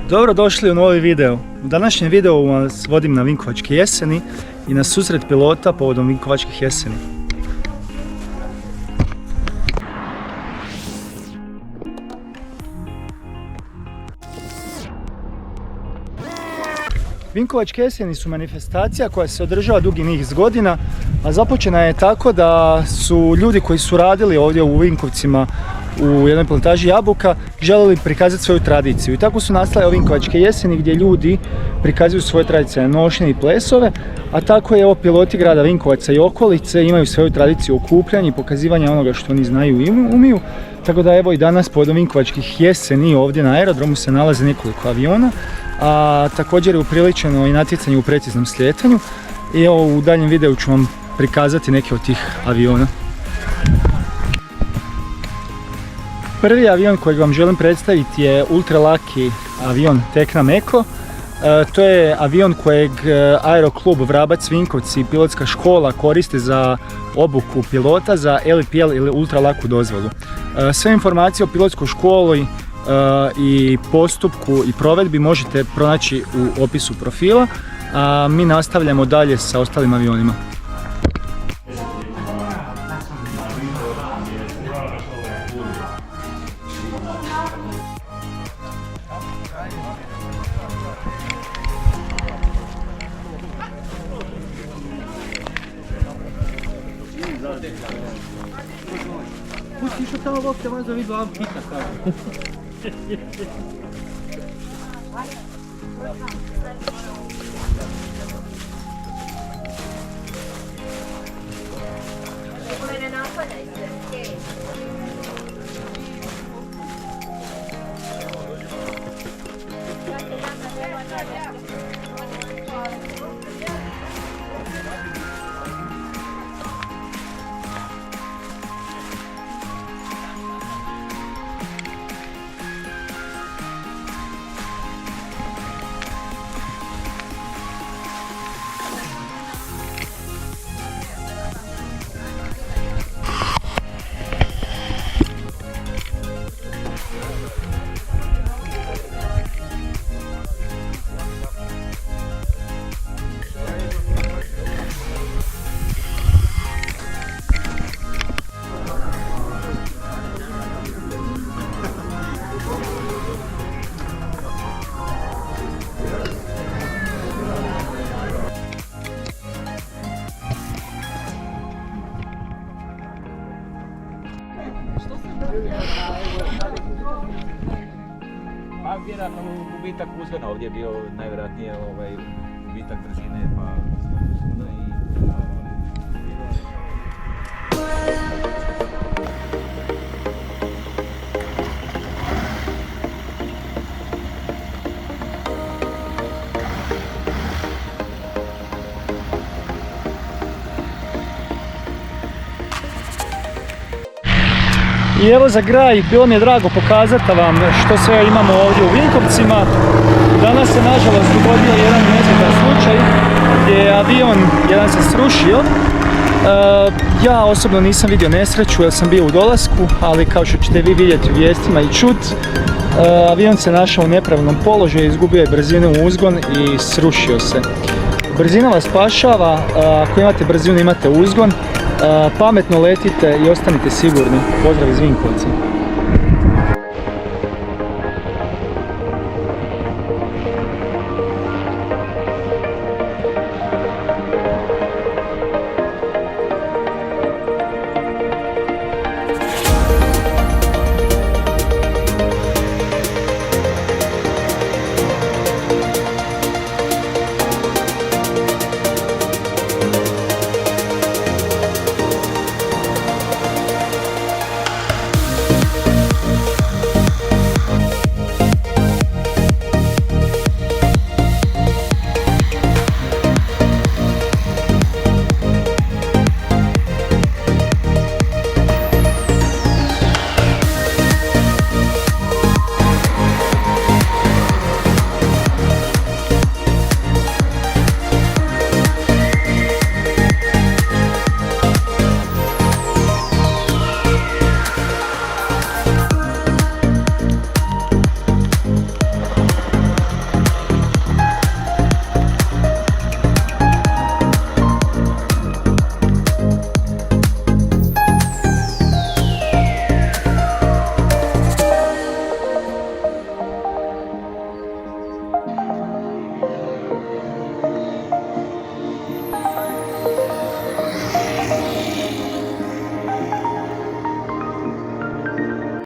Dobro došli u novi video. U današnjem videu vas vodim na Vinkovačke jeseni i na susret pilota povodom Vinkovačkih jeseni. Vinkovačke jeseni su manifestacija koja se održava dugi niz godina, a započena je tako da su ljudi koji su radili ovdje u Vinkovcima u jednoj plantaži jabuka željeli prikazati svoju tradiciju. I tako su nastale Vinkovačke jeseni gdje ljudi prikazuju svoje tradicionalne nošnje i plesove, a tako je piloti grada Vinkovaca i okolice imaju svoju tradiciju okupljanja i pokazivanja onoga što oni znaju i umiju. Tako da evo i danas povodom Vinkovačkih jeseni ovdje na aerodromu se nalaze nekoliko aviona, a također je upriličeno i natjecanje u preciznom slijetanju. I evo u daljem videu ću vam prikazati neke od tih aviona. Prvi avion kojeg vam želim predstaviti je ultralaki avion Tecna Meko. To je avion kojeg Aeroklub Vrabac Vinkovci i pilotska škola koriste za obuku pilota za LPL ili ultralaku dozvolu. Sve informacije o pilotskoj školi i postupku i provedbi možete pronaći u opisu profila, a mi nastavljamo dalje sa ostalim avionima. Pusti što tamo Bog te možda vidu avkita kao. Pa vjerojatno gubitak uzgona ovdje je bio najvjerojatnije gubitak brzine pa uzgona i... I evo za kraj, bilo mi je drago pokazati vam što sve imamo ovdje u Vinkovcima. Danas se nažalost dogodio jedan nesretan slučaj gdje je avion jedan se srušio. Ja osobno nisam vidio nesreću jer sam bio u dolasku, ali kao što ćete vi vidjeti u vijestima i čut, avion se našao u nepravilnom položaju, izgubio je brzinu u uzgon i srušio se. Brzina vas spašava, ako imate brzinu imate uzgon. Pametno letite i ostanite sigurni. Pozdrav iz Vinkovca.